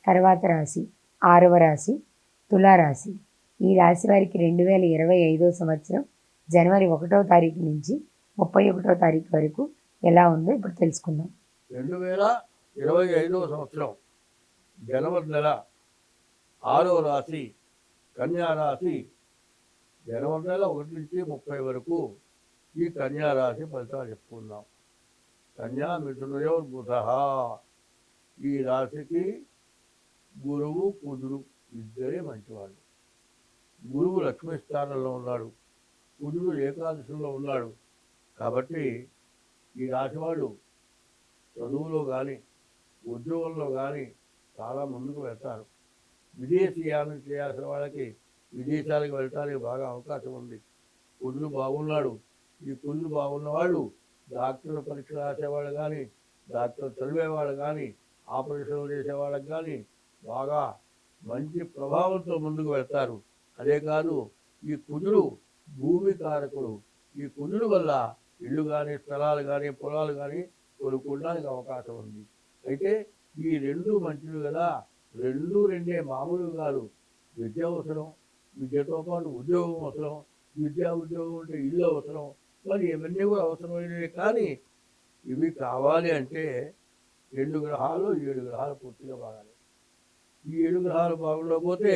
తర్వాత రాశి 6వ రాశి తులారాశి. ఈ రాశి వారికి 2025 సంవత్సరం జనవరి 1వ తారీఖు నుంచి 31వ తారీఖు వరకు ఎలా ఉందో ఇప్పుడు తెలుసుకుందాం. 2025 సంవత్సరం జనవరి నెల 6వ రాశి కన్యా రాశి. జనవరి నెల 1 నుంచి 30 వరకు ఈ కన్యా రాశి ఫలితాలు చెప్పుకుందాం. కన్యా మిథునయోర్ బుధః. ఈ రాశికి గురువు కుజుడు ఇద్దరే మంచివాళ్ళు. గురువు లక్ష్మీ స్థానంలో ఉన్నాడు, కుజుడు ఏకాదశంలో ఉన్నాడు. కాబట్టి ఈ రాశి వాళ్ళు చదువులో కానీ ఉద్యోగంలో కానీ చాలా ముందుకు వెళ్తారు. విదేశీయానం చేయాల్సిన వాళ్ళకి విదేశాలకు వెళ్ళటానికి బాగా అవకాశం ఉంది. కుజుడు బాగున్నాడు. ఈ కుజుడు బాగున్న వాళ్ళు డాక్టర్ పరీక్ష రాసేవాళ్ళు కానీ, డాక్టర్ చదివేవాళ్ళు కానీ, ఆపరేషన్లు చేసేవాళ్ళకి కానీ బాగా మంచి ప్రభావంతో ముందుకు వెళ్తారు. అదే కాదు, ఈ కుజుడు భూమి కారకుడు. ఈ కుజుడు వల్ల ఇళ్ళు కానీ, స్థలాలు కానీ, పొలాలు కానీ కొనుక్కోవడానికి అవకాశం ఉంది. అయితే ఈ రెండు మంచివి కదా, రెండే మామూలు కాదు. విద్య అవసరం, విద్యతో పాటు ఉద్యోగం అవసరం, ఉద్యోగం అంటే ఇల్లు అవసరం. మరి ఇవన్నీ కూడా అవసరమైనవి. కానీ ఇవి కావాలి అంటే 2 గ్రహాలు 7 గ్రహాలు పూర్తిగా బాగాలి. ఈ 7 గ్రహాలు బాగుండకపోతే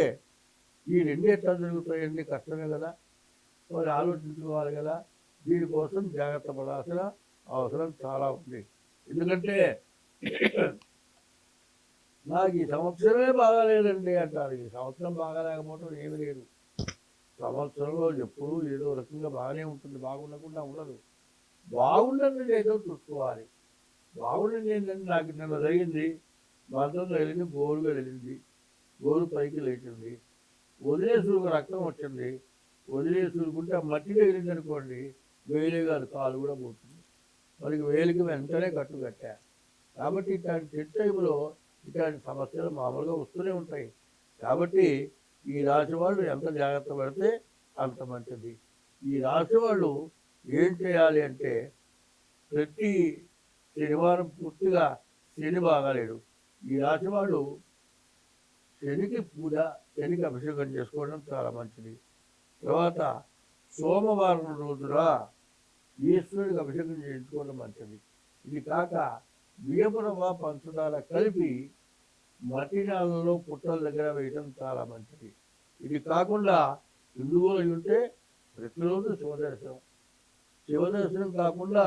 ఈ రెండే జరుగుతాయండి, కష్టమే కదా. మరి ఆలోచించుకోవాలి కదా. దీనికోసం జాగ్రత్త పడాల్సిన అవసరం చాలా ఉంది. ఎందుకంటే నాకు ఈ సంవత్సరమే బాగాలేదండి అంటారు. ఈ సంవత్సరం బాగాలేకపోవడం ఏమీ లేదు. సంవత్సరంలో ఎప్పుడూ ఏదో రకంగా బాగానే ఉంటుంది, బాగుండకుండా ఉండదు. బాగుండదు ఏదో చూసుకోవాలి. బాగుండేది ఏంటంటే, నాకు నిన్న జరిగింది, మంత్రం తగిలింది, గోరుగా వెళ్ళింది, గోరు పైకి లేచింది, వదిలేసుకు రక్తం వచ్చింది. వదిలేసుకుంటే మట్టి తగిలింది అనుకోండి, వేలే కాదు కాలు కూడా పోతుంది. మరి వేలికి వెంటనే కట్టు కట్టా. కాబట్టి ఇట్లాంటి చెట్టు టైంలో ఇట్లాంటి సమస్యలు మామూలుగా వస్తూనే ఉంటాయి. కాబట్టి ఈ రాశి వాళ్ళు ఎంత జాగ్రత్త పడితే అంత మంచిది. ఈ రాశి వాళ్ళు ఏం చేయాలి అంటే, ప్రతి శనివారం పూర్తిగా శని బాగాలేడు. ఈ రాశి వాళ్ళు శనికి పూజ, శనికి అభిషేకం చేసుకోవడం చాలా మంచిది. తర్వాత సోమవారం రోజున ఈశ్వరుడికి అభిషేకం చేయించుకోవడం మంచిది. ఇది కాక బియ్యపు రవ్వ, పంచదార కలిపి మట్టి నేలలో పుట్టల దగ్గర వేయడం చాలా మంచిది. ఇది కాకుండా హిందువులు ఉంటే ప్రతిరోజు శివదర్శనం కాకుండా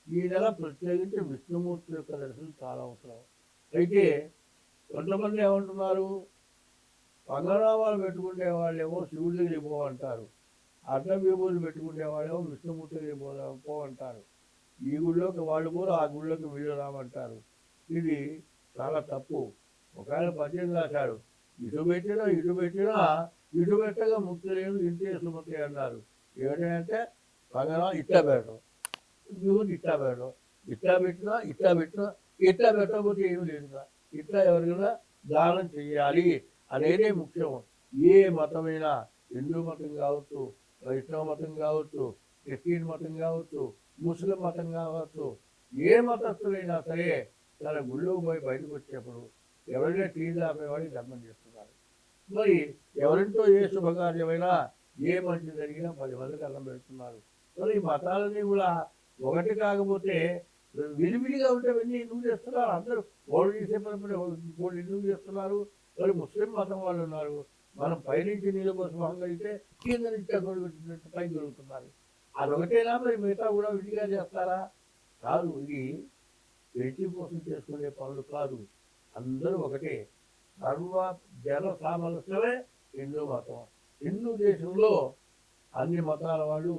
ఈ నెల ప్రత్యేకించి విష్ణుమూర్తి యొక్క దర్శనం చాలా అవసరం. అయితే కొంతమంది ఏమంటున్నారు, పంగనామాలు పెట్టుకునే వాళ్ళేమో శివుడి దగ్గరికి పోవంటారు, అడ్డం విభూతులు పెట్టుకునే వాళ్ళేమో విష్ణుమూర్తి దగ్గరికి పోవంటారు. ఈ గుళ్ళోకి వాళ్ళు కూడా ఆ గుళ్ళోకి వీళ్ళు రామంటారు. ఇది చాలా తప్పు. ఒకవేళ పద్యం రాశాడు, ఇటు పెట్టినా ఇటు పెట్టగా ముక్తి లేదు, ఇంటి సుమతి అన్నారు. ఏమిటంటే పంగనా ఇట్లా పెట్టడం, విభూతి ఇట్లా పెట్టడం, ఇట్లా పెట్టకపోతే ఏమి లేదు. ఇట్లా ఎవరికైనా దానం చేయాలి అనేదే ముఖ్యం. ఏ మతమైనా, హిందూ మతం కావచ్చు, వైష్ణవ మతం కావచ్చు, క్రిస్టియన్ మతం కావచ్చు, ముస్లిం మతం కావచ్చు, ఏ మతస్థులైనా సరే తన గుళ్ళోకి పోయి బయటకు వచ్చేప్పుడు ఎవరైనా టీలు ఆపేవాడికి ధర్మం చేస్తున్నారు. మరి ఎవరింటో ఏ శుభకార్యమైనా, ఏ మంచి జరిగినా 10 మందికి అన్నం పెడుతున్నారు. మరి ఈ మతాలని కూడా ఒకటి కాకపోతే విడివిడిగా ఉంటే వెళ్ళి ఎందుకు చేస్తున్నారు? అందరూ వాళ్ళు చేసే పని వాళ్ళు ఎందుకు చేస్తున్నారు? మరి ముస్లిం మతం వాళ్ళు ఉన్నారు, మనం పైనుంచి నీళ్ళ కోసం అయితే కింద నుంచి పైకి దొరుకుతున్నారు. అదొకటేనా? మరి మిగతా కూడా విడిగా చేస్తారా? కాదు. ఇది వ్యక్తి కోసం చేసుకునే పనులు కాదు. అందరూ ఒకటే. సర్వ జన సామరస్యమే హిందూ మతం. హిందూ దేశంలో అన్ని మతాల వాళ్ళు,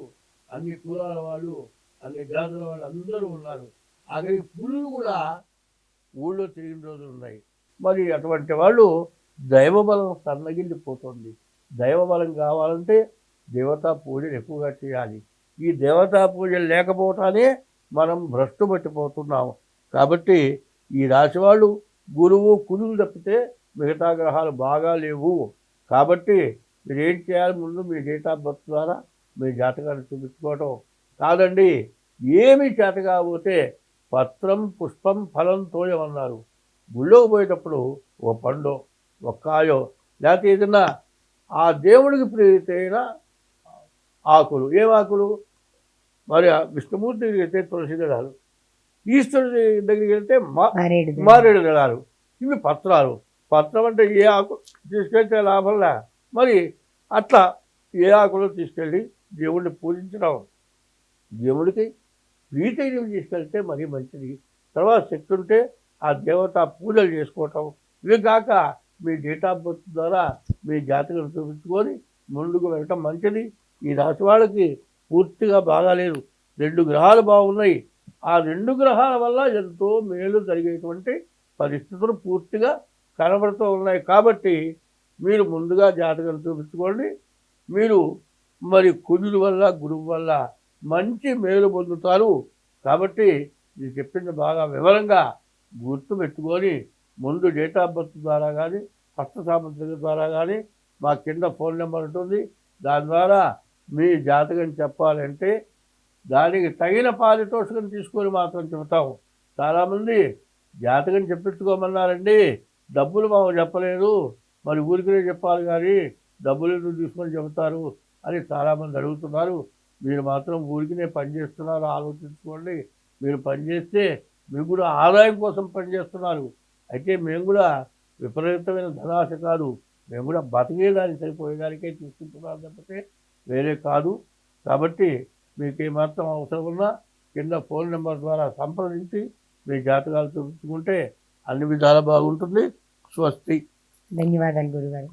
అన్ని కులాల వాళ్ళు, అన్ని జాతుల వాళ్ళు అందరూ ఉన్నారు. అక్కడికి పులులు కూడా ఊళ్ళో తిరిగిన రోజులు ఉన్నాయి. మరి అటువంటి వాళ్ళు దైవబలం సన్నగిల్లిపోతుంది. దైవబలం కావాలంటే దేవతా పూజలు ఎక్కువగా చేయాలి. ఈ దేవతా పూజలు లేకపోవటానే మనం భ్రష్టు పట్టిపోతున్నాము. కాబట్టి ఈ రాశి వాళ్ళు గురువు కుజులు తప్పితే మిగతా గ్రహాలు బాగా లేవు. కాబట్టి మీరు ఏం చేయాలి? ముందు మీ డేట్ ఆఫ్ బర్త్ ద్వారా మీ జాతకాన్ని చూపించుకోవటం కాదండి. ఏమీ చేత కాకపోతే పత్రం పుష్పం ఫలం తోయమన్నారు. గుళ్ళోకి పోయేటప్పుడు ఓ పండో ఒక కాయో లేకపోతే ఏదైనా ఆ దేవుడికి ప్రీతైన ఆకులు, ఏం ఆకులు మరి ఆ విష్ణుమూర్తి దగ్గరికి వెళ్తే తులసి దళాలు, ఈశ్వరుడి దగ్గరికి వెళ్తే మారేడు దళం. మారేడు దళాలు, ఇవి పత్రాలు. పత్రం అంటే ఏ ఆకు తీసుకెళ్తే లాభంలా, మరి అట్లా ఏ ఆకులు తీసుకెళ్ళి దేవుడిని పూజించడం, దేవుడికి ప్రీతైనవి తీసుకెళ్తే మరీ మంచిది. తర్వాత శక్తి ఉంటే ఆ దేవత పూజలు చేసుకోవటం, ఇవి కాక మీ డేట్ ఆఫ్ బర్త్ ద్వారా మీ జాతకం చూపించుకొని ముందుకు వెళ్ళటం మంచిది. ఈ రాశి వాళ్ళకి పూర్తిగా బాగాలేదు, 2 గ్రహాలు బాగున్నాయి. ఆ 2 గ్రహాల వల్ల ఎంతో మేలు జరిగేటువంటి పరిస్థితులు పూర్తిగా కనబడుతూ ఉన్నాయి. కాబట్టి మీరు ముందుగా జాతకం చూపించుకోండి. మీరు మరి కుజుడి వల్ల గురువు వల్ల మంచి మేలు పొందుతారు. కాబట్టి నేను చెప్పింది బాగా వివరంగా గుర్తు పెట్టుకొని ముందు డేట్ ఆఫ్ బర్త్ ద్వారా కానీ హస్త సాముద్రిక ద్వారా కానీ మా కింద ఫోన్ నెంబర్ ఉంటుంది. దాని ద్వారా మీ జాతకం చెప్పాలంటే దానికి తగిన పారితోషికం తీసుకొని మాత్రం చెబుతాము. చాలామంది జాతకం చెప్పించుకోమన్నారండి, డబ్బులు మాకు చెప్పలేదు, మరి ఊరికనే చెప్పాలి కానీ డబ్బులు ఎందుకు తీసుకొని చెబుతారు అని చాలామంది అడుగుతున్నారు. మీరు మాత్రం ఊరికనే పనిచేస్తున్నారు, ఆలోచించుకోండి. మీరు పనిచేస్తే మీకు కూడా ఆదాయం కోసం పనిచేస్తున్నారు. అయితే మేము కూడా విపరీతమైన ధనాశ కాదు, మేము కూడా బతికేదానికి సరిపోయేదానికే తీసుకుంటున్నాం తప్పితే వేరే కాదు. కాబట్టి మీకు ఏమాత్రం అవసరం ఉన్నా కింద ఫోన్ నెంబర్ ద్వారా సంప్రదించి మీ జాతకాలు చూపించుకుంటే అన్ని విధాలా బాగుంటుంది. స్వస్తి. ధన్యవాదాలు గురుగారు.